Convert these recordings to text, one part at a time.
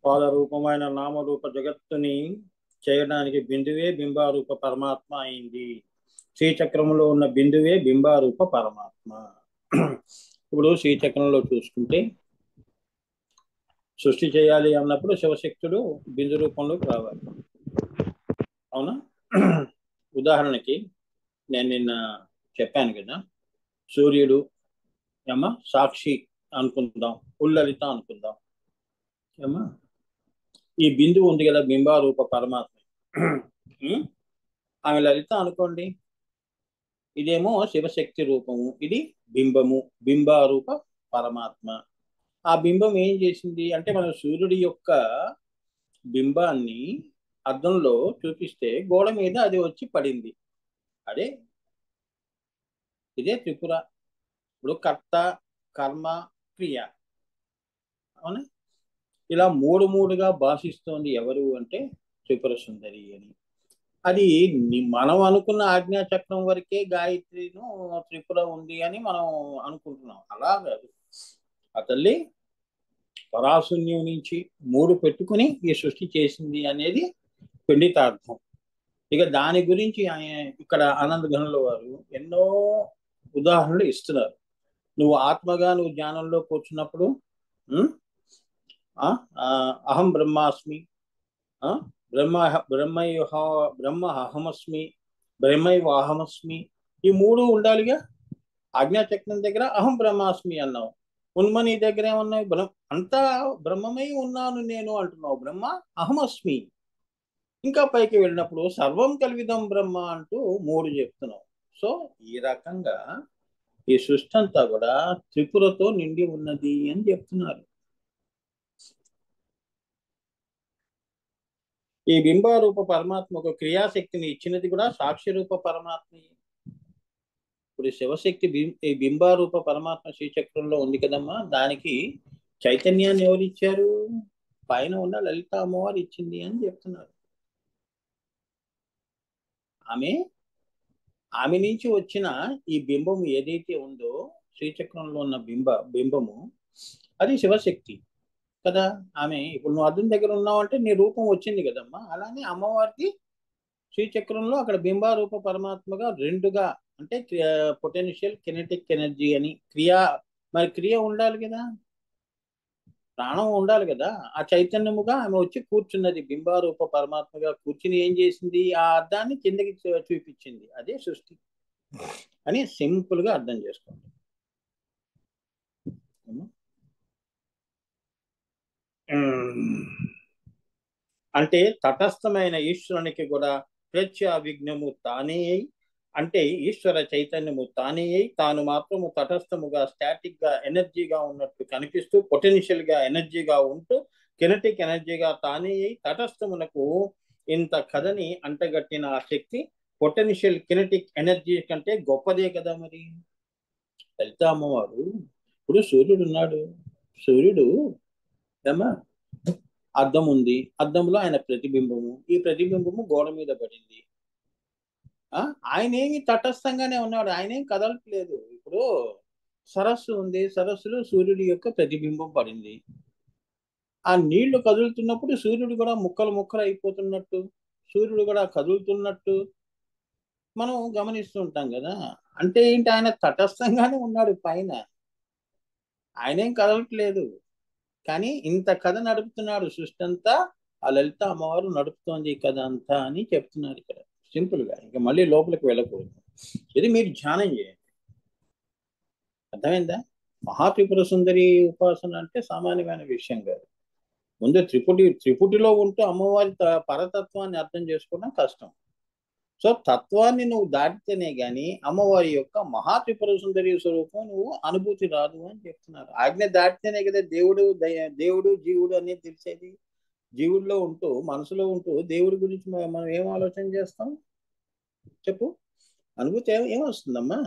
పాద రూపమైన నామరూప జగత్తుని చేయడానికి బిందువే బింబారూప పరమాత్మ అయింది. శ్రీచక్రంలో ఉన్న బిందువే బింబారూప పరమాత్మ. ఇప్పుడు శ్రీచక్రంలో చూసుకుంటే సృష్టి చేయాలి అన్నప్పుడు శివశక్తుడు బిందు రూపంలోకి రావాలి. అవునా? ఉదాహరణకి నేను నిన్న చెప్పాను కదా, సూర్యుడు ఏమా సాక్షి అనుకుందాం, ఉల్లలిత అనుకుందాం. ఏమా ఈ బిందువు ఉంది కదా బింబారూప పరమాత్మ, ఆమె లలిత అనుకోండి. ఇదేమో శివశక్తి రూపము, ఇది బింబము, బింబారూప పరమాత్మ. ఆ బింబం ఏం చేసింది అంటే, మన సూర్యుడి యొక్క బింబాన్ని అద్దంలో చూపిస్తే గోడ మీద అది వచ్చి పడింది. అదే ఇదే త్రిపుర. ఇప్పుడు కర్త, కర్మ, క్రియ, అవునా? ఇలా మూడు మూడుగా భాషిస్తోంది ఎవరు అంటే త్రిపుర సుందరి అని. అది మనం అనుకున్న ఆజ్ఞాచక్రం వరకే గాయత్రిను త్రిపుర ఉంది అని మనం అనుకుంటున్నాం. అలా కాదు. ఆ తల్లి పరాశూన్యం నుంచి మూడు పెట్టుకుని ఈ సృష్టి చేసింది అనేది పండితార్థం. ఇక దాని గురించి ఇక్కడ ఆనంద ఘనంలో వారు ఎన్నో ఉదాహరణలు ఇస్తున్నారు. నువ్వు ఆత్మగా నువ్వు జ్ఞానంలో కూర్చున్నప్పుడు అహం బ్రహ్మాస్మి, బ్రహ్మ బ్రహ్మ అహమస్మి, బ్రహ్మైవ అహమస్మి, ఈ మూడు ఉండాలిగా. ఆజ్ఞాచక్రం దగ్గర అహం బ్రహ్మాస్మి అన్నావు, ఉన్మని దగ్గర ఏమన్నావు? అంతా బ్రహ్మమై ఉన్నాను నేను అంటున్నావు, బ్రహ్మ అహమస్మి. ఇంకా పైకి వెళ్ళినప్పుడు సర్వం కల్విదం బ్రహ్మ అంటూ మూడు చెప్తున్నావు. సో ఈ రకంగా ఈ సృష్టి అంతా కూడా త్రిపురతో నిండి ఉన్నది అని చెప్తున్నారు. ఈ బింబారూప పరమాత్మకు క్రియాశక్తిని ఇచ్చినది కూడా సాక్షి రూప పరమాత్మ. ఇప్పుడు శివశక్తి ఈ బింబారూప పరమాత్మ శ్రీచక్రంలో ఉంది కదమ్మా, దానికి చైతన్యాన్ని ఎవరు ఇచ్చారు? పైన ఉన్న లలిత అమ్మవారు ఇచ్చింది అని చెప్తున్నారు. ఆమె నుంచి వచ్చిన ఈ బింబము ఏదైతే ఉందో, శ్రీచక్రంలో ఉన్న బింబము అది శివశక్తి కదా. ఆమె ఇప్పుడు నువ్వు అద్దం దగ్గర ఉన్నావు అంటే నీ రూపం వచ్చింది కదమ్మా. అలానే అమ్మవారికి శ్రీచక్రంలో అక్కడ బింబారూప పరమాత్మగా రెండుగా, అంటే పొటెన్షియల్ కినెటిక్ ఎనర్జీ అని మరి క్రియ ఉండాలి కదా, ప్రాణం ఉండాలి కదా. ఆ చైతన్యముగా ఆమె వచ్చి కూర్చున్నది, బింబారూప పరమాత్మగా కూర్చుని ఏం చేసింది? ఆ అర్థాన్ని కిందకి చూపించింది. అదే సృష్టి అని సింపుల్ గా అర్థం చేసుకోండి. అంటే తటస్థమైన ఈశ్వరునికి కూడా ప్రత్యావిఘ్నము తానే అయి, అంటే ఈశ్వర చైతన్యము తానే అయి తాను మాత్రము తటస్థముగా స్టాటిక్ గా ఎనర్జీగా ఉన్నట్టు కనిపిస్తూ, పొటెన్షియల్ గా ఎనర్జీగా ఉంటూ, కినెటిక్ ఎనర్జీగా తానే అయి తటస్థమునకు ఇంత కథని అంటగట్టిన ఆ శక్తి పొటెన్షియల్ కినెటిక్ ఎనర్జీ కంటే గొప్పదే కదా. మరి లలిత అమ్మవారు, ఇప్పుడు సూర్యుడు ఉన్నాడు, సూర్యుడు ఏమా అద్దం ఉంది, అద్దంలో ఆయన ప్రతిబింబము, ఈ ప్రతిబింబము గోడ మీద పడింది. ఆయన ఏమి తటస్థంగానే ఉన్నాడు, ఆయన ఏం కదలట్లేదు. ఇప్పుడు సరస్సు ఉంది, సరస్సులో సూర్యుడి యొక్క ప్రతిబింబం పడింది. ఆ నీళ్లు కదులుతున్నప్పుడు సూర్యుడు కూడా ముక్కలు ముక్కలు అయిపోతున్నట్టు, సూర్యుడు కూడా కదులుతున్నట్టు మనం గమనిస్తూ ఉంటాం కదా. అంటే ఏంటి? ఆయన తటస్థంగానే ఉన్నాడు పైన, ఆయన ఏం కదలట్లేదు. కానీ ఇంత కథ నడుపుతున్నాడు సృష్టి అంతా, ఆ లలిత అమ్మవారు నడుపుతోంది ఈ కథ అంతా అని చెప్తున్నారు ఇక్కడ సింపుల్ గా. ఇంకా మళ్ళీ లోపలికి వెళ్ళకూడదు. ఇది మీరు ధ్యానం చేయండి. అర్థమైందా? మహాత్రిపుర సుందరి ఉపాసన అంటే సామాన్యమైన విషయం కాదు. ముందు త్రిపుటిలో ఉంటూ అమ్మవారి పరతత్వాన్ని అర్థం చేసుకోవడం కష్టం. సో తత్వాన్ని నువ్వు దాటితేనే గాని అమ్మవారి యొక్క మహాత్రిపుర సుందరి స్వరూపం నువ్వు అనుభూతి రాదు అని చెప్తున్నారు. ఆజ్ఞ దాటితేనే కదా దేవుడు జీవుడు అనేది తెలిసేది. జీవుడిలో ఉంటూ, మనసులో ఉంటూ దేవుడి గురించి మనం ఏం ఆలోచన చేస్తాం చెప్పు? అనుభూతి ఏమొస్తుందమ్మా?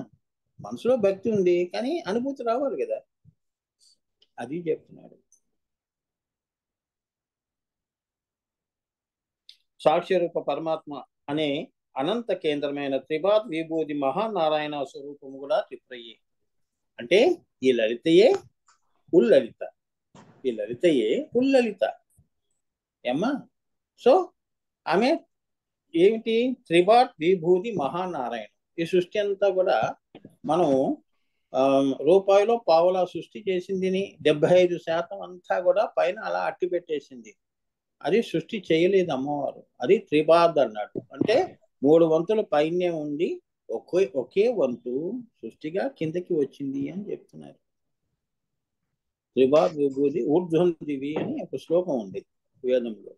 మనసులో భక్తి ఉంది కానీ అనుభూతి రావాలి కదా, అది చెప్తున్నాడు. సాక్షి రూప పరమాత్మ అనే అనంత కేంద్రమైన త్రిపాద్ విభూతి మహానారాయణ స్వరూపము కూడా త్రిపురయే. అంటే ఈ లలితయే ఉల్లలిత. ఈ లలితయే ఉల్లలిత ఏమ్మా. సో ఆమె ఏమిటి? త్రిబాట్ విభూతి మహానారాయణ. ఈ సృష్టి అంతా కూడా మనం రూపాయిలో పావులా సృష్టి చేసింది. 75% అంతా కూడా పైన అలా అట్టి పెట్టేసింది. అది సృష్టి చేయలేదు అమ్మవారు. అది త్రిబాద్ అన్నాడు. అంటే 3 వంతులు పైనే ఉండి ఒకే వంతు సృష్టిగా కిందకి వచ్చింది అని చెప్తున్నారు. త్రిబాద్ విభూతి ఊర్ధ్వం దివి అని ఒక శ్లోకం ఉంది వేదంలో.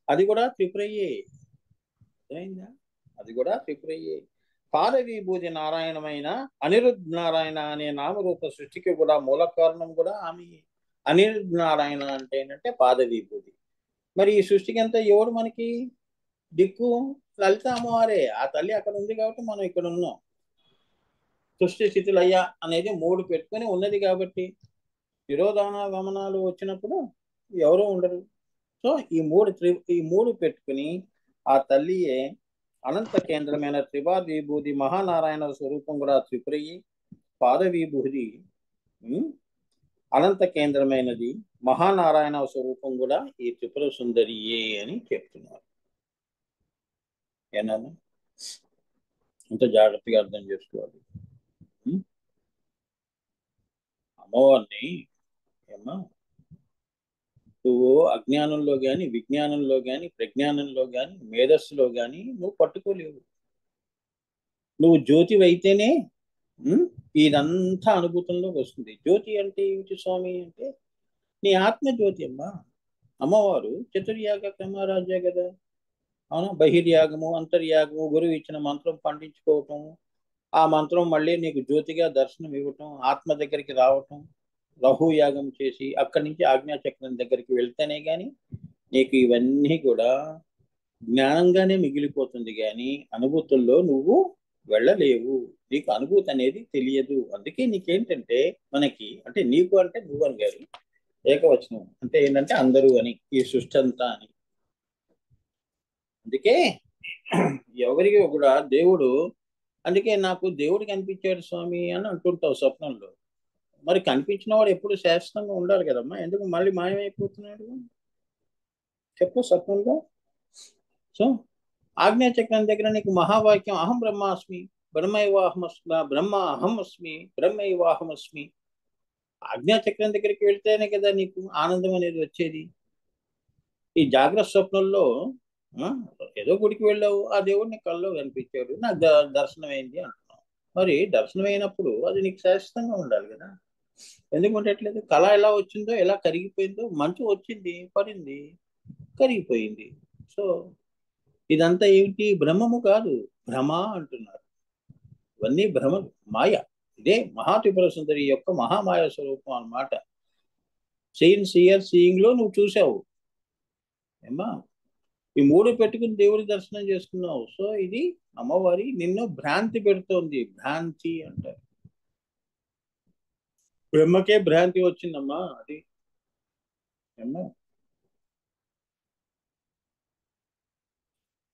అది కూడా త్రిపురయ్యే. అర్థమైందా? అది కూడా త్రిపురయ్యే. పాదవిభూతి నారాయణమైన అనిరుద్ధ నారాయణ అనే నామరూప సృష్టికి కూడా మూల కారణం కూడా ఆమె. అనిరుద్ధ నారాయణ అంటే ఏంటంటే పాదవిభూతి. మరి ఈ సృష్టికి అంతా ఎవరు మనకి దిక్కు? లలిత అమ్మవారే. ఆ తల్లి అక్కడ ఉంది కాబట్టి మనం ఇక్కడ ఉన్నాం. సృష్టి స్థితులయ్యా అనేది 3 పెట్టుకొని ఉన్నది కాబట్టి విరోధాన గమనాలు వచ్చినప్పుడు ఎవరూ ఉండరు. సో ఈ మూడు పెట్టుకుని ఆ తల్లియే అనంత కేంద్రమైన త్రిబాద్ విభూతి మహానారాయణ స్వరూపం కూడా త్రిపురయ్యి. పాద విభూతి అనంత కేంద్రమైనది మహానారాయణ స్వరూపం కూడా ఈ త్రిపుర సుందరియే అని చెప్తున్నారు. ఏనా? అంత జాగ్రత్తగా అర్థం చేసుకోవాలి. అమ్మవారిని ఏమా నువ్వు అజ్ఞానంలో కానీ విజ్ఞానంలో కానీ ప్రజ్ఞానంలో కానీ మేధస్సులో కానీ నువ్వు పట్టుకోలేవు. నువ్వు జ్యోతి అయితేనే ఇదంతా అనుభూతంలోకి వస్తుంది. జ్యోతి అంటే ఏమిటి స్వామి అంటే నీ ఆత్మ జ్యోతి అమ్మా. అమ్మవారు చతుర్యాగ క్రమరాజ్య కదా. అవునా? బహిర్యాగము అంతర్యాగము, గురువు ఇచ్చిన మంత్రం పండించుకోవటం, ఆ మంత్రం మళ్ళీ నీకు జ్యోతిగా దర్శనం ఇవ్వటం, ఆత్మ దగ్గరికి రావటం, రహుయాగం చేసి అక్కడి నుంచి ఆజ్ఞాచక్రం దగ్గరికి వెళ్తేనే కానీ నీకు ఇవన్నీ కూడా జ్ఞానంగానే మిగిలిపోతుంది. కానీ అనుభూతుల్లో నువ్వు వెళ్ళలేవు. నీకు అనుభూతి అనేది తెలియదు. అందుకే నీకేంటంటే మనకి అంటే నీకు అంటే నువ్వు అని గారు ఏకవచనం అంటే ఏంటంటే అందరూ అని, ఈ సృష్టి అంతా అని. అందుకే ఎవరికి కూడా దేవుడు, అందుకే నాకు దేవుడు కనిపించాడు స్వామి అని అంటుంటావు స్వప్నంలో. మరి కనిపించిన వాడు ఎప్పుడు శాశ్వతంగా ఉండాలి కదమ్మా. ఎందుకు మళ్ళీ మాయమైపోతున్నాడు చెప్పు స్వప్నంలో? సో ఆజ్ఞాచక్రం దగ్గర నీకు మహావాక్యం అహం బ్రహ్మాస్మి బ్రహ్మైవాహమస్మి బ్రహ్మ అహం అస్మి బ్రహ్మైవాహమస్మి. ఆజ్ఞాచక్రం దగ్గరికి వెళ్తేనే కదా నీకు ఆనందం అనేది వచ్చేది. ఈ జాగ్రత్త స్వప్నంలో ఏదో గుడికి వెళ్ళావు, ఆ దేవుడిని కల్లో కనిపించాడు, నాకు దర్శనం అయింది అంటున్నావు. మరి దర్శనం అయినప్పుడు అది నీకు శాశ్వతంగా ఉండాలి కదా. ఎందుకు ఉండట్లేదు? కళ ఎలా వచ్చిందో, ఎలా కరిగిపోయిందో, మంచు వచ్చింది, పడింది, కరిగిపోయింది. సో ఇదంతా ఏమిటి? బ్రహ్మము కాదు, భ్రమ అంటున్నారు. ఇవన్నీ భ్రమలు, మాయ. ఇదే మహాత్రిపుర సుందరి యొక్క మహామాయ స్వరూపం అన్నమాట. సీయింగ్ లో నువ్వు చూసావు ఏమ్మా. ఈ 3 పెట్టుకుని దేవుడి దర్శనం చేసుకున్నావు. సో ఇది అమ్మవారి నిన్ను భ్రాంతి పెడుతోంది. భ్రాంతి అంటారు. బ్రహ్మకే భ్రాంతి వచ్చిందమ్మా. అది ఏమ్మా.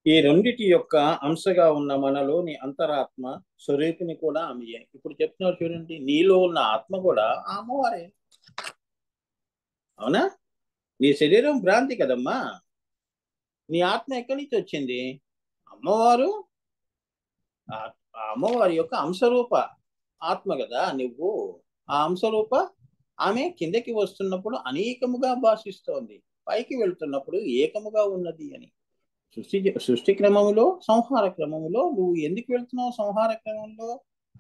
ఈ రెండిటి యొక్క అంశగా ఉన్న మనలోని అంతరాత్మ స్వరూపిని కూడా ఆమెయే. ఇప్పుడు చెప్తున్నారు చూడండి, నీలో ఉన్న ఆత్మ కూడా ఆ అమ్మవారే. అవునా? నీ శరీరం భ్రాంతి కదమ్మా. నీ ఆత్మ ఎక్కడి నుంచి వచ్చింది? అమ్మవారు, అమ్మవారి యొక్క అంశరూప ఆత్మ కదా నువ్వు. ఆ అంశరూప ఆమె కిందకి వస్తున్నప్పుడు అనేకముగా భాషిస్తోంది, పైకి వెళ్తున్నప్పుడు ఏకముగా ఉన్నది అని. సృష్టి క్రమములో సంహార క్రమములో నువ్వు ఎందుకు వెళ్తున్నావు? సంహార క్రమంలో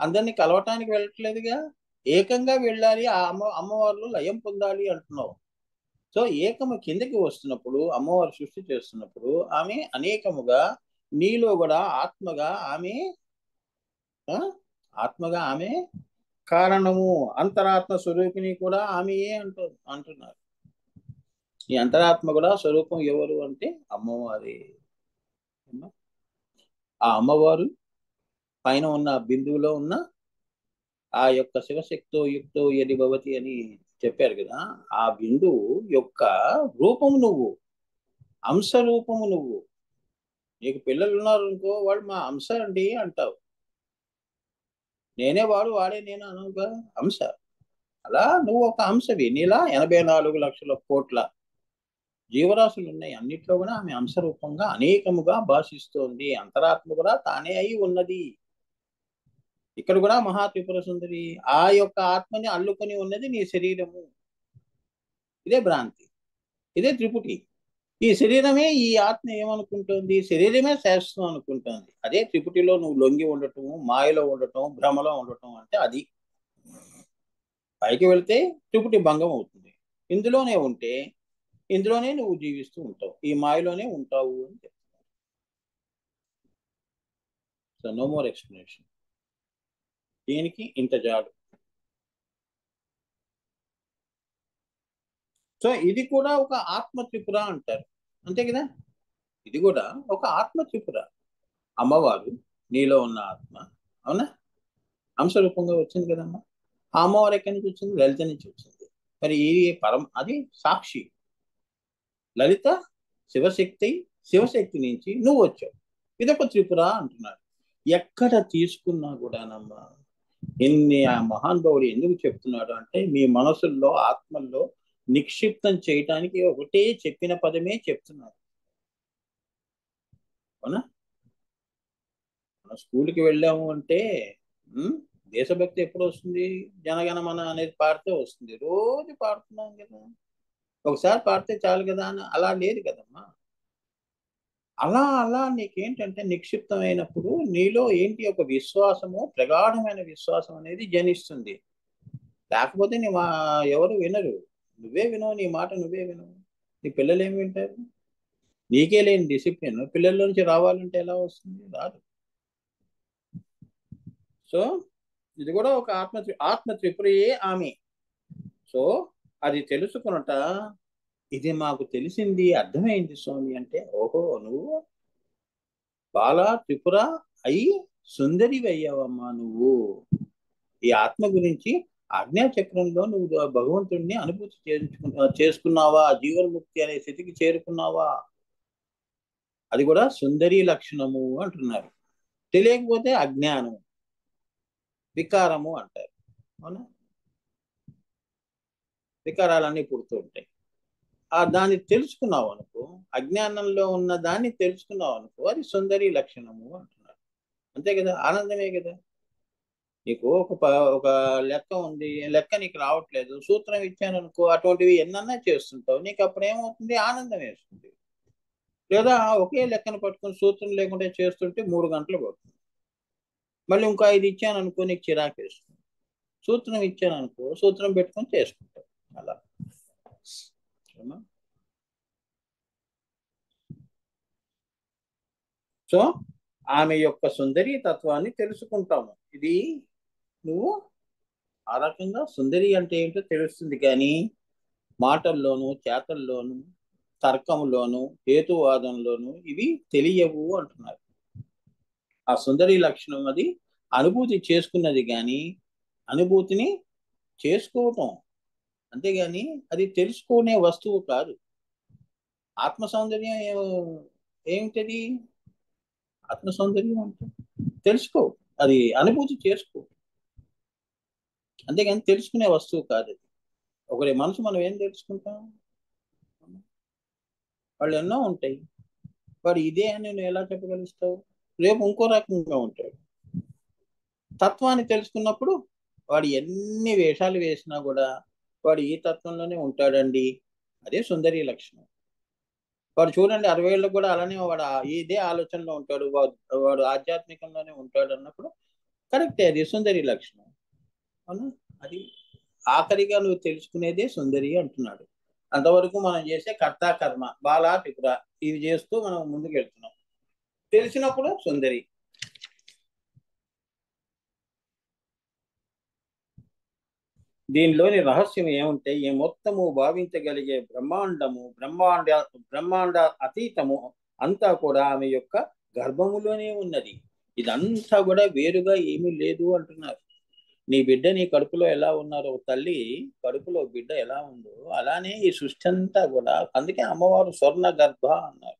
అందరినీ కలవటానికి వెళ్ళట్లేదుగా, ఏకంగా వెళ్ళాలి, ఆ అమ్మవారిలో లయం పొందాలి అంటున్నావు. సో ఏకము కిందకి వస్తున్నప్పుడు, అమ్మవారు సృష్టి చేస్తున్నప్పుడు ఆమె అనేకముగా నీలో కూడా ఆత్మగా ఆమె కారణము, అంతరాత్మ స్వరూపిణి కూడా ఆమెయే అంటున్నారు. ఈ అంతరాత్మ కూడా స్వరూపం ఎవరు అంటే అమ్మవారి. ఆ అమ్మవారు పైన ఉన్న బిందువులో ఉన్న ఆ యొక్క శివశక్తో యుక్తో యది భవతి అని చెప్పారు కదా. ఆ బిందువు యొక్క రూపము నువ్వు, అంశ రూపము నువ్వు. నీకు పిల్లలు ఉన్నారు అనుకో, వాళ్ళు మా అంశ అండి అంటావు. నేనే వాడు, వాడే నేను అనుగా అంశ. అలా నువ్వు ఒక అంశవి. నీలా 84 లక్షల కోట్ల జీవరాశులు ఉన్నాయి. అన్నిట్లో కూడా ఆమె అంశ రూపంగా అనేకముగా భాషిస్తోంది. అంతరాత్మ కూడా తానే అయి ఉన్నది. ఇక్కడ కూడా మహా త్రిపుర సుందరి ఆ యొక్క ఆత్మని అల్లుకొని ఉన్నది నీ శరీరము. ఇదే భ్రాంతి, ఇదే త్రిపుటి. ఈ శరీరమే ఈ ఆత్మ ఏమనుకుంటుంది, శరీరమే శాశ్వతం అనుకుంటుంది. అదే త్రిపుటిలో నువ్వు లొంగి ఉండటం, మాయలో ఉండటం, భ్రమలో ఉండటం అంటే అది. పైకి వెళితే త్రిపుటి భంగం అవుతుంది. ఇందులోనే ఉంటే ఇందులోనే నువ్వు జీవిస్తూ ఉంటావు, ఈ మాయలోనే ఉంటావు అని చెప్తున్నారు. So no more explanation. దీనికి ఇంత జాడు. సో ఇది కూడా ఒక ఆత్మ త్రిపుర అంటారు, అంతే కదా. ఇది కూడా ఒక ఆత్మ త్రిపుర. అమ్మవారు నీలో ఉన్న ఆత్మ, అవునా, అంశ రూపంగా వచ్చింది కదమ్మా. ఆ అమ్మవారు ఎక్కడి నుంచి వచ్చింది, లలిత నుంచి వచ్చింది. మరి ఈ అది సాక్షి. లలిత శివశక్తి, శివశక్తి నుంచి నువ్వు వచ్చావు. ఇదొక త్రిపుర అంటున్నాడు. ఎక్కడ తీసుకున్నా కూడానమ్మా ఎన్ని ఆ మహానుభావుడు ఎందుకు చెప్తున్నాడు అంటే మీ మనసుల్లో ఆత్మల్లో నిక్షిప్తం చేయటానికి ఒకటే చెప్పిన పదమే చెప్తున్నారు, అవునా. మన స్కూల్కి వెళ్ళాము అంటే దేశభక్తి ఎప్పుడు వస్తుంది, జనగణమన అనేది పాడితే వస్తుంది. రోజు పాడుతున్నాం కదా, ఒకసారి పాడితే చాలు కదా అని అలా లేదు కదమ్మా. అలా అలా నీకేంటంటే నిక్షిప్తమైనప్పుడు నీలో ఏంటి ఒక విశ్వాసము, ప్రగాఢమైన విశ్వాసం అనేది జనిస్తుంది. లేకపోతే నీ మా ఎవరు వినరు, నువ్వే వినవు, నీ మాట నువ్వే వినవు, నీ పిల్లలు ఏమి వింటారు. నీకే లేని డిసిప్లిన్ పిల్లల నుంచి రావాలంటే ఎలా వస్తుంది, రాదు. సో ఇది కూడా ఒక ఆత్మ త్రిపురయే ఆమె. సో అది తెలుసుకున్నట, ఇది మాకు తెలిసింది, అర్థమైంది స్వామి అంటే, ఓహో నువ్వు బాల త్రిపుర అయి సుందరి అయ్యావమ్మా నువ్వు. ఈ ఆత్మ గురించి ఆజ్ఞా చక్రంలో నువ్వు భగవంతుడిని అనుభూతి చేసుకున్నావా, జీవన్ముక్తి అనే స్థితికి చేరుకున్నావా, అది కూడా సుందరి లక్షణము అంటున్నారు. తెలియకపోతే అజ్ఞానం, వికారము అంటారు, అవునా. వికారాలన్నీ పుడుతూ ఉంటాయి. దాన్ని తెలుసుకున్నావు అనుకో, అజ్ఞానంలో ఉన్న దాన్ని తెలుసుకున్నావు అనుకో, అది సుందరి లక్షణము అంటున్నారు, అంతే కదా. ఆనందమే కదా. నీకు ఒక లెక్క ఉంది, లెక్క నీకు రావట్లేదు, సూత్రం ఇచ్చాను అనుకో, అటువంటివి ఎన్నన్నా చేస్తుంటావు, నీకు అప్పుడు ఏమవుతుంది, ఆనందం వేస్తుంది. లేదా ఒకే లెక్కను పట్టుకుని సూత్రం లేకుండా చేస్తుంటే 3 గంటలు పడుతుంది. మళ్ళీ ఇంకో 5 ఇచ్చాను అనుకో, నీకు చిరాకు వేస్తుంది. సూత్రం ఇచ్చాను అనుకో, సూత్రం పెట్టుకొని చేసుకుంటావు అలా. సో ఆమె యొక్క సుందరీ తత్వాన్ని తెలుసుకుంటాము. ఇది నువ్వు ఆ రకంగా సుందరి అంటే ఏంటో తెలుస్తుంది, కానీ మాటల్లోనూ చేతల్లోనూ తర్కంలోనూ హేతువాదంలోనూ ఇవి తెలియవు అంటున్నారు. ఆ సుందరి లక్షణం అది అనుభూతి చేసుకున్నది, కానీ అనుభూతిని చేసుకోవటం, అంతేగాని అది తెలుసుకునే వస్తువు కాదు. ఆత్మ సౌందర్యం ఏమిటది, ఆత్మ సౌందర్యం అంటే తెలుసుకో, అది అనుభూతి చేసుకో, అంతేగాని తెలుసుకునే వస్తువు కాదు అది. ఒకరి మనసు మనం ఏం తెలుసుకుంటాం, వాళ్ళు ఎన్నో ఉంటాయి, వాడు ఇదే అని నువ్వు ఎలా చెప్పగలుగుతావు, రేపు ఇంకో రకంగా ఉంటాడు. తత్వాన్ని తెలుసుకున్నప్పుడు వాడు ఎన్ని వేషాలు వేసినా కూడా వాడు ఈ తత్వంలోనే ఉంటాడండి, అదే సుందరి లక్షణం. వాడు చూడండి 60 ఏళ్ళకు కూడా అలానే వాడు ఇదే ఆలోచనలో ఉంటాడు, వాడు ఆధ్యాత్మికంలోనే ఉంటాడు అన్నప్పుడు కరెక్టే, అది సుందరి లక్షణం, అవునా. అది ఆఖరిగా నువ్వు తెలుసుకునేదే సుందరి అంటున్నాడు. అంతవరకు మనం చేసే కర్త కర్మ బాలా త్రిపుర ఇవి చేస్తూ మనం ముందుకు వెళ్తున్నాం. తెలిసినప్పుడు సుందరి. దీనిలోని రహస్యం ఏముంటే ఈ మొత్తము భావించగలిగే బ్రహ్మాండ అతీతము అంతా కూడా ఆమె యొక్క గర్భములోనే ఉన్నది. ఇదంతా కూడా వేరుగా ఏమీ లేదు అంటున్నారు. నీ బిడ్డ నీ కడుపులో ఎలా ఉన్నారో, తల్లి కడుపులో బిడ్డ ఎలా ఉందో అలానే ఈ సృష్టి అంతా కూడా. అందుకే అమ్మవారు స్వర్ణ గర్భ అన్నారు.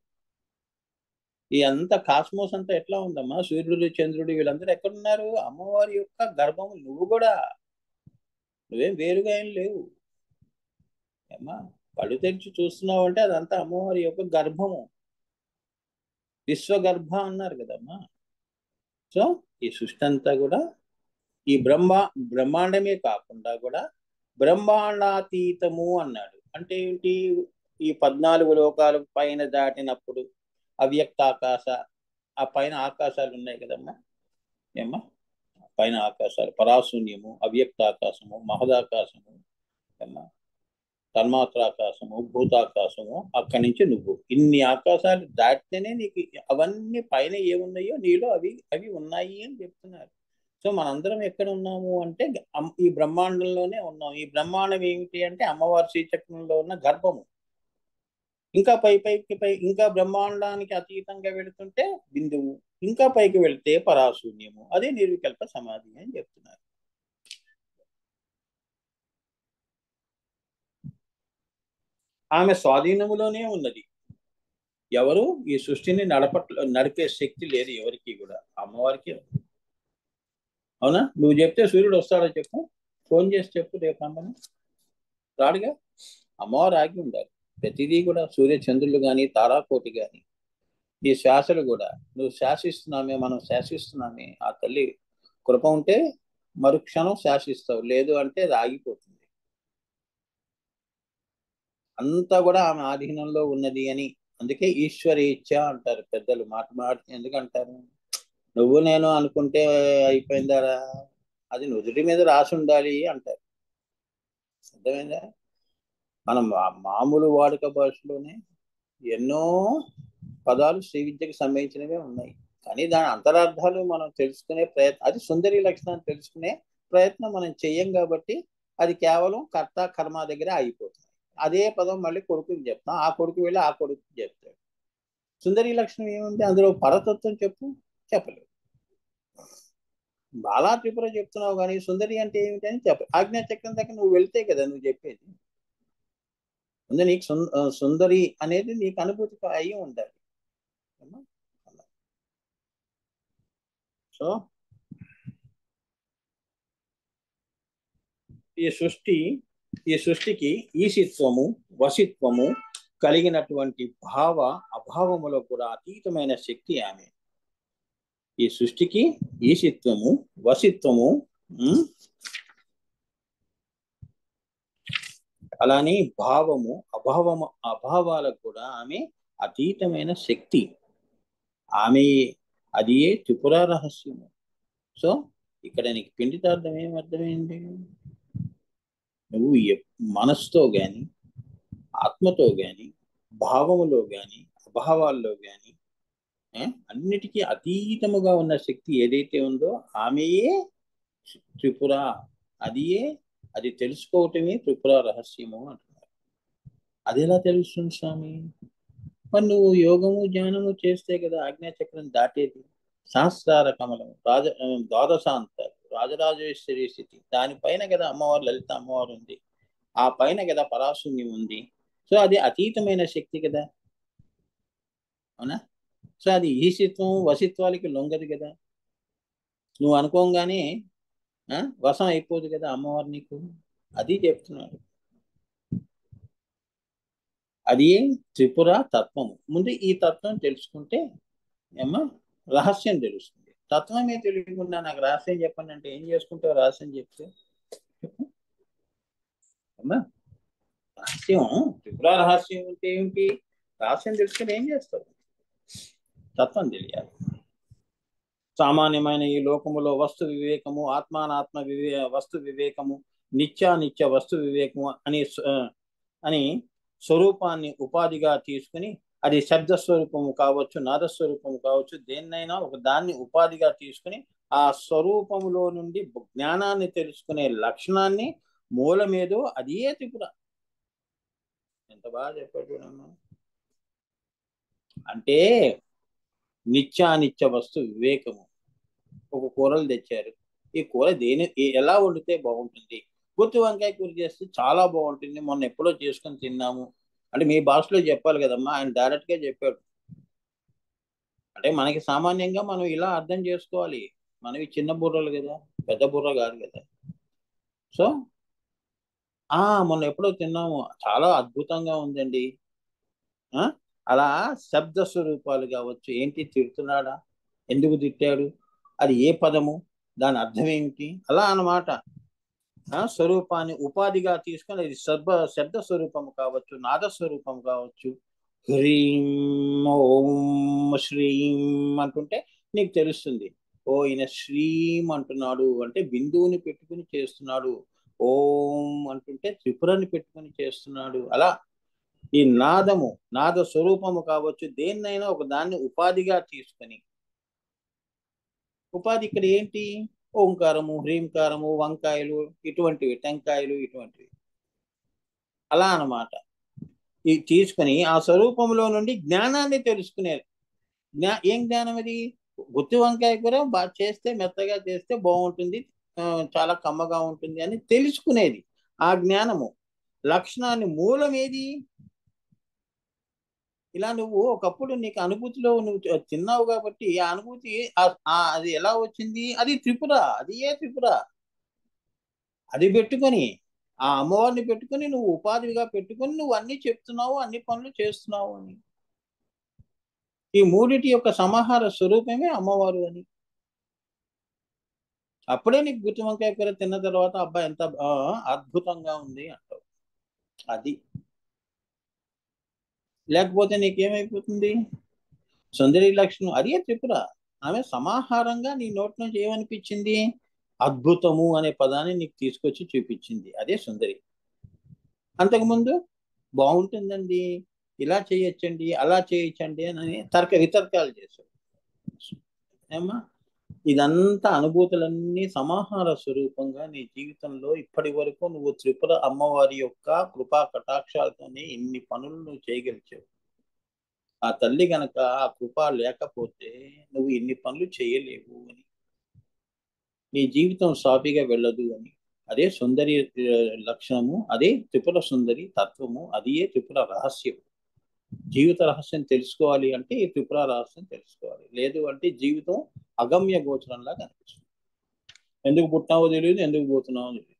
ఈ అంత కాస్మోస్ అంతా ఎట్లా ఉందమ్మా? సూర్యుడు, చంద్రుడు వీళ్ళందరూ ఎక్కడున్నారు? అమ్మవారి యొక్క గర్భము. నువ్వు కూడా నువ్వేం వేరుగా ఏం లేవు అమ్మా. కళ్ళు తెరిచి చూస్తున్నావు అంటే అదంతా అమ్మవారి యొక్క గర్భము. విశ్వగర్భ అన్నారు కదమ్మా. సో ఈ సృష్టి అంతా కూడా ఈ బ్రహ్మాండమే కాకుండా కూడా బ్రహ్మాండాతీతము అన్నాడు. అంటే ఏంటి? ఈ 14 లోకాలు పైన దాటినప్పుడు అవ్యక్త ఆకాశ, ఆ పైన ఆకాశాలు ఉన్నాయి కదమ్మా. ఏమ్మా? పైన ఆకాశాలు, పరాశూన్యము, అవ్యక్త ఆకాశము, మహదాకాశము, ఏమ్మా, తన్మాత్రాకాశము, భూతాకాశము, అక్కడి నుంచి నువ్వు ఇన్ని ఆకాశాలు దాటితేనే నీకు అవన్నీ పైన ఏమున్నాయో నీలో అవి అవి ఉన్నాయి అని చెప్తున్నారు. సో మనందరం ఎక్కడ ఉన్నాము అంటే ఈ బ్రహ్మాండంలోనే ఉన్నాం. ఈ బ్రహ్మాండం ఏమిటి అంటే అమ్మవారి శ్రీచక్రంలో ఉన్న గర్భము. ఇంకా ఇంకా బ్రహ్మాండానికి అతీతంగా వెళుతుంటే బిందువు, ఇంకా పైకి వెళితే పరాశూన్యము, అదే నిర్వికల్ప సమాధి అని చెప్తున్నారు. ఆమె స్వాధీనములోనే ఉన్నది. ఎవరు ఈ సృష్టిని నడిపే శక్తి లేదు ఎవరికి కూడా, అమ్మవారికి. అవునా? నువ్వు చెప్తే సూర్యుడు వస్తాడో చెప్పు, ఫోన్ చేసి చెప్పు, రేపు రమ్మని. రాడుగా. అమ్మవారు ఆగి ఉండాలి. ప్రతిదీ కూడా సూర్య చంద్రులు కానీ, తారాకోటి కానీ, ఈ శ్వాసలు కూడా నువ్వు శాసిస్తున్నామే, మనం శాసిస్తున్నామే. ఆ తల్లి కృప ఉంటే మరుక్షణం శాసిస్తావు, లేదు అంటే అది ఆగిపోతుంది. అంతా కూడా ఆమె ఆధీనంలో ఉన్నది అని. అందుకే ఈశ్వరేచ్ఛ అంటారు పెద్దలు. మాట ఎందుకంటారు? నువ్వు నేను అనుకుంటే అయిపోయిందారా, అది నుదుటి మీద రాసి ఉండాలి అంటారు. అర్థమైందా? మనం మామూలు వాడుక భాషలోనే ఎన్నో పదాలు శ్రీ విద్యకు సంబంధించినవే ఉన్నాయి. కానీ దాని అంతరార్థాలు మనం తెలుసుకునే ప్రయత్నం, అది సుందరి లక్షణాన్ని తెలుసుకునే ప్రయత్నం మనం చెయ్యం కాబట్టి అది కేవలం కర్త కర్మ దగ్గర ఆగిపోతుంది. అదే పదం మళ్ళీ కొడుకుకి చెప్తాం, ఆ కొడుకు వెళ్ళి ఆ కొడుకుకి చెప్తాడు. సుందరి లక్షణం ఏముంది అందులో? పరతత్వం చెప్పలేదు. బాలా త్రిపుర చెప్తున్నావు కానీ సుందరి అంటే ఏమిటి అని ఆజ్ఞాచక్రం దగ్గర నువ్వు వెళ్తే కదా నువ్వు చెప్పేది. ముందు నీకు సుందరి అనేది నీకు అనుభూతి అయ్యి ఉండాలి. సో ఈ సృష్టికి ఈశిత్వము, వశిత్వము కలిగినటువంటి అభావములకు కూడా అతీతమైన శక్తి ఆమె. ఈ సృష్టికి ఈశిత్వము, వశిత్వము, అలానే భావము, అభావాలకు కూడా ఆమె అతీతమైన శక్తి. ఆమె అది త్రిపుర రహస్యము. సో ఇక్కడ నీకు పిండితార్థం ఏం అర్థమైంది? నువ్వు మనసుతో గాని, ఆత్మతో గాని, భావములో గాని, అభావాల్లో గాని అన్నిటికీ అతీతముగా ఉన్న శక్తి ఏదైతే ఉందో ఆమెయే త్రిపుర. అది తెలుసుకోవటమే త్రిపుర రహస్యము అంటున్నారు. అది ఎలా తెలుస్తుంది స్వామి? మరి నువ్వు యోగము జ్ఞానము చేస్తే కదా ఆజ్ఞాచక్రం దాటేది. సహస్రార కమలం, ద్వాదశాంతాలు, రాజరాజేశ్వరి స్థితి, దానిపైన కదా అమ్మవారు, లలిత అమ్మవారు ఉంది. ఆ పైన కదా పరాశూన్యం ఉంది. సో అది అతీతమైన శక్తి కదా. అవునా? సో అది ఈశిత్వం, వశిత్వాలకి లొంగదు కదా. నువ్వు అనుకోగానే వశం అయిపోదు కదా అమ్మవారు నీకు. అది చెప్తున్నాడు. అది త్రిపుర తత్వము. ముందు ఈ తత్వం తెలుసుకుంటే రహస్యం తెలుస్తుంది. తత్వమే తెలియకుండా నాకు రహస్యం చెప్పండి అంటే ఏం చేసుకుంటావు? రహస్యం చెప్తే అమ్మా, రహస్యం, త్రిపుర రహస్యం అంటే ఏంటి? రహస్యం తెలుసుకుని ఏం చేస్తావు? తత్వం తెలియాలి. సామాన్యమైన ఈ లోకములో వస్తు వివేకము, ఆత్మానాత్మ వస్తు వివేకము, నిత్యానిత్య వస్తు వివేకము అని స్వరూపాన్ని ఉపాధిగా తీసుకుని, అది శబ్ద స్వరూపము కావచ్చు, నాదస్వరూపము కావచ్చు, దేన్నైనా ఒక దాన్ని ఉపాధిగా తీసుకుని ఆ స్వరూపములో నుండి జ్ఞానాన్ని తెలుసుకునే లక్షణాన్ని మూలమేదో అదే త్రిపుర. ఎంత బాగా చెప్పాడు. అంటే నిత్యానిత్య వస్తు వివేకము. ఒక కూరలు తెచ్చారు, ఈ కూర ఎలా వండితే బాగుంటుంది? గుత్తి వంకాయ కూర చేస్తే చాలా బాగుంటుంది, మొన్న ఎప్పుడో చేసుకొని తిన్నాము అంటే మీ భాషలో చెప్పాలి కదమ్మా. ఆయన డైరెక్ట్ గా చెప్పాడు. అంటే మనకి సామాన్యంగా మనం ఇలా అర్థం చేసుకోవాలి. మనవి చిన్న బుర్రలు కదా, పెద్ద బుర్ర కాదు కదా. సో మొన్న ఎప్పుడో తిన్నాము, చాలా అద్భుతంగా ఉందండి. ఆ అలా శబ్ద స్వరూపాలు కావచ్చు. ఏంటి, తిడుతున్నాడా, ఎందుకు తిట్టాడు, అది ఏ పదము, దాని అర్థం ఏమిటి, అలా అన్నమాట. స్వరూపాన్ని ఉపాధిగా తీసుకొని ఇది శబ్ద స్వరూపము కావచ్చు, నాద స్వరూపం కావచ్చు. హ్రీం ఓం శ్రీం అంటుంటే నీకు తెలుస్తుంది. ఓ ఈయన శ్రీం అంటున్నాడు అంటే బిందువుని పెట్టుకుని చేస్తున్నాడు. ఓం అంటుంటే త్రిపురని పెట్టుకుని చేస్తున్నాడు. అలా ఈ నాదము, నాద స్వరూపము కావచ్చు, దేన్నైనా ఒక దాన్ని ఉపాధిగా తీసుకొని, ఉపాధి ఇక్కడ ఏంటి, ఓంకారము, హ్రీంకారము, వంకాయలు ఇటువంటివి, టెంకాయలు ఇటువంటివి, అలా అన్నమాట. ఇది తీసుకుని ఆ స్వరూపంలో నుండి జ్ఞానాన్ని తెలుసుకునేది. ఏం జ్ఞానం అది, గుత్తి వంకాయ కూర బాగా చేస్తే, మెత్తగా చేస్తే బాగుంటుంది, చాలా కమ్మగా ఉంటుంది అని తెలుసుకునేది. ఆ జ్ఞానము లక్షణాన్ని మూలం ఏది, ఇలా నువ్వు ఒకప్పుడు నీకు అనుభూతిలో నువ్వు తిన్నావు కాబట్టి ఆ అనుభూతి అది ఎలా వచ్చింది, అది త్రిపుర, అది ఏ త్రిపుర. అది పెట్టుకొని, ఆ అమ్మవారిని పెట్టుకొని నువ్వు ఉపాధిగా పెట్టుకొని నువ్వు అన్ని చెప్తున్నావు, అన్ని పనులు చేస్తున్నావు అని. ఈ మూడిటి యొక్క సమాహార స్వరూపమే అమ్మవారు అని. అప్పుడే నీకు గుత్తి వంకాయ కూర తిన్న తర్వాత అబ్బా ఎంత అద్భుతంగా ఉంది అంటావు. అది లేకపోతే నీకేమైపోతుంది, సుందరి లక్షణం అదే త్రిపుర. ఆమె సమాహారంగా నీ నోటి నుంచి ఏమనిపించింది, అద్భుతము అనే పదాన్ని నీకు తీసుకొచ్చి చూపించింది, అదే సుందరి. అంతకుముందు బాగుంటుందండి, ఇలా చేయొచ్చండి, అలా చేయొచ్చండి అని తర్క వితర్కాలు చేశాడు. ఏమ్మా, ఇదంతా అనుభూతులన్నీ సమాహార స్వరూపంగా నీ జీవితంలో ఇప్పటి వరకు నువ్వు త్రిపుర అమ్మవారి యొక్క కృపా కటాక్షాలతోనే ఇన్ని పనులు నువ్వు చేయగలిచావు. ఆ తల్లి గనక ఆ కృప లేకపోతే నువ్వు ఇన్ని పనులు చేయలేవు అని, నీ జీవితం సాఫీగా వెళ్ళదు అని. అదే సుందరి లక్షణము, అదే త్రిపుర సుందరి తత్వము, అదే త్రిపుర రహస్యం. జీవిత రహస్యం తెలుసుకోవాలి అంటే ఈ త్రిపుర రహస్యం తెలుసుకోవాలి, లేదు అంటే జీవితం అగమ్య గోచరంలా కనిపిస్తుంది. ఎందుకు పుట్టావో తెలియదు, ఎందుకు పోతున్నావో తెలియదు.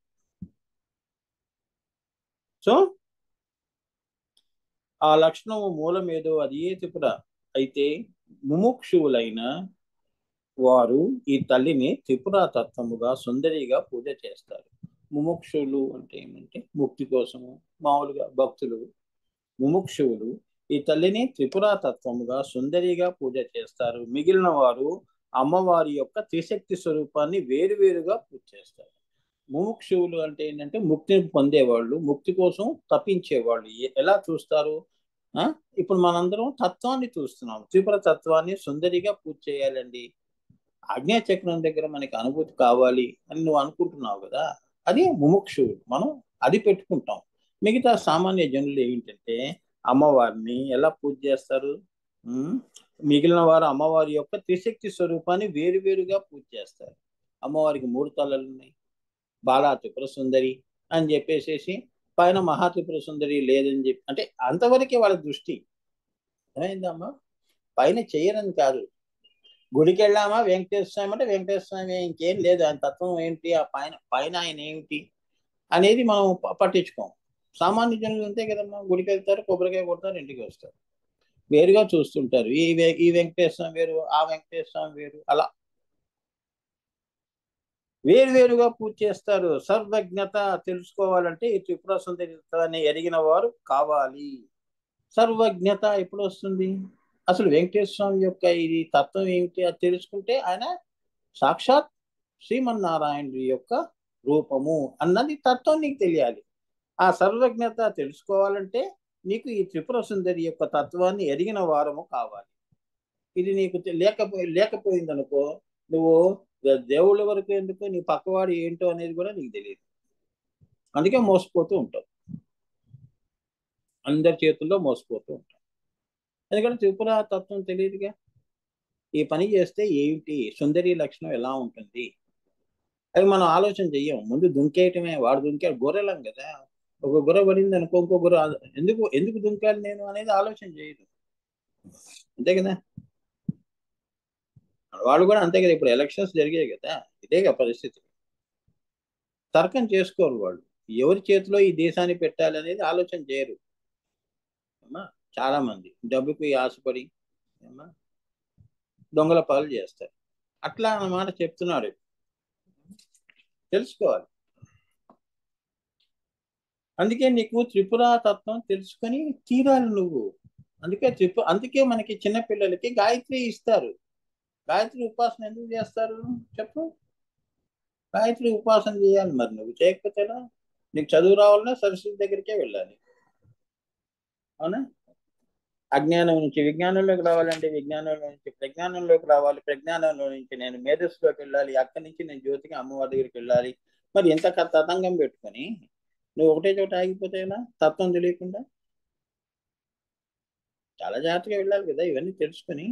సో ఆ లక్షణము మూలం ఏదో అది ఏ త్రిపుర. అయితే ముముక్షువులైన వారు ఈ తల్లిని త్రిపుర తత్వముగా సుందరిగా పూజ చేస్తారు. ముముక్షువులు అంటే ఏమంటే ముక్తి కోసము, మామూలుగా భక్తులు. ముముక్షువులు ఈ తల్లిని త్రిపుర తత్వముగా సుందరిగా పూజ చేస్తారు. మిగిలిన వారు అమ్మవారి యొక్క త్రిశక్తి స్వరూపాన్ని వేరువేరుగా పూజ చేస్తారు. ముముక్షువులు అంటే ఏంటంటే ముక్తిని పొందేవాళ్ళు, ముక్తి కోసం తప్పించేవాళ్ళు. ఎలా చూస్తారు, ఇప్పుడు మనందరం తత్వాన్ని చూస్తున్నాం, త్రిపుర తత్వాన్ని సుందరిగా పూజ చేయాలండి, ఆజ్ఞాచక్రం దగ్గర మనకి అనుభూతి కావాలి అని నువ్వు అనుకుంటున్నావు కదా, అది ముముక్షువులు. మనం అది పెట్టుకుంటాం. మిగతా సామాన్య జనులు ఏంటంటే అమ్మవారిని ఎలా పూజ చేస్తారు, మిగిలిన వారు అమ్మవారి యొక్క త్రిశక్తి స్వరూపాన్ని వేరువేరుగా పూజ చేస్తారు. అమ్మవారికి 3 తలలు ఉన్నాయి, బాలా త్రిపుర సుందరి అని చెప్పేసేసి, పైన మహా త్రిపుర సుందరి లేదని చెప్పి, అంటే అంతవరకే వాళ్ళ దృష్టి. ఏమైందమ్మా, పైన చేయరని కాదు. గుడికి వెళ్ళామా వెంకటేశ్వర స్వామి అంటే వెంకటేశ్వర స్వామి, ఇంకేం లేదు, ఆయన తత్వం ఏంటి, ఆ పైన పైన ఆయన ఏమిటి అనేది మనం పట్టించుకోం. సామాన్య జనులు అంతే కదమ్మా, గుడికి వెళ్తారు, కొబ్బరికాయ కొడతారు, ఇంటికి వస్తారు, వేరుగా చూస్తుంటారు. ఈ వెంకటేశ్వర స్వామి వేరు, ఆ వెంకటేశ్వర స్వామి వేరు, అలా వేరువేరుగా పూజ చేస్తారు. సర్వజ్ఞత తెలుసుకోవాలంటే ఈ త్రిపుర సుందరిత్వాన్ని ఎరిగిన వారు కావాలి. సర్వజ్ఞత ఎప్పుడు వస్తుంది, అసలు వెంకటేశ్వర స్వామి యొక్క ఇది తత్వం ఏమిటి అది తెలుసుకుంటే ఆయన సాక్షాత్ శ్రీమన్నారాయణుడి యొక్క రూపము అన్నది తత్వం నీకు తెలియాలి. ఆ సర్వజ్ఞత తెలుసుకోవాలంటే నీకు ఈ త్రిపుర సుందరి యొక్క తత్వాన్ని ఎరిగిన వారము కావాలి. ఇది నీకు లేకపోయిందనుకో, నువ్వు దేవుళ్ళ వరకు ఎందుకు, నీ పక్కవాడు ఏంటో అనేది కూడా నీకు తెలియదు. అందుకే మోసపోతూ ఉంటావు, అందరి చేతుల్లో మోసపోతూ ఉంటావు. ఎందుకంటే త్రిపుర తత్వం తెలియదుగా. ఈ పని చేస్తే ఏమిటి, సుందరి లక్షణం ఎలా ఉంటుంది, అది మనం ఆలోచన చెయ్యం. ముందు దుంకేయటమే, వాడు దుంకాడు, గొర్రెలం కదా, ఒక గొర్రె పడింది అనుకో, ఇంకో గొర్రె ఎందుకు ఎందుకు దుంకాలి నేను అనేది ఆలోచన చేయదు, అంతే కదా. వాళ్ళు కూడా అంతే కదా, ఇప్పుడు ఎలక్షన్స్ జరిగాయి కదా, ఇదేగా పరిస్థితి. తర్కం చేసుకోవాలి వాళ్ళు. ఎవరి చేతిలో ఈ దేశాన్ని పెట్టాలి అనేది ఆలోచన చేయరు అమ్మా. చాలా మంది డబ్బుకి ఆశపడి అమ్మా దొంగల పాలు చేస్తారు. అట్లా అన్నమాట చెప్తున్నాడు. తెలుసుకోవాలి. అందుకే నీకు త్రిపుర తత్వం తెలుసుకొని తీరాలి నువ్వు. అందుకే మనకి చిన్నపిల్లలకి గాయత్రి ఇస్తారు. గాయత్రి ఉపాసన ఎందుకు చేస్తారు చెప్పు? గాయత్రి ఉపాసన చేయాలి. మరి నువ్వు చేయకపోతే ఎలా? నీకు చదువు రావాలన్నా సరస్వతి దగ్గరికే వెళ్ళాలి. అవునా? అజ్ఞానం నుంచి విజ్ఞానంలోకి రావాలంటే విజ్ఞానంలో నుంచి ప్రజ్ఞానంలోకి రావాలి. ప్రజ్ఞానంలో నుంచి నేను మేధస్సులోకి వెళ్ళాలి. అక్కడి నుంచి నేను జ్యోతికి అమ్మవారి దగ్గరికి వెళ్ళాలి. మరి ఎంత తతంగం పెట్టుకొని నువ్వు ఒకటే చోట ఆగిపోతే ఎలా తత్వం తెలియకుండా? చాలా జాగ్రత్తగా వెళ్ళాలి కదా ఇవన్నీ తెలుసుకొని.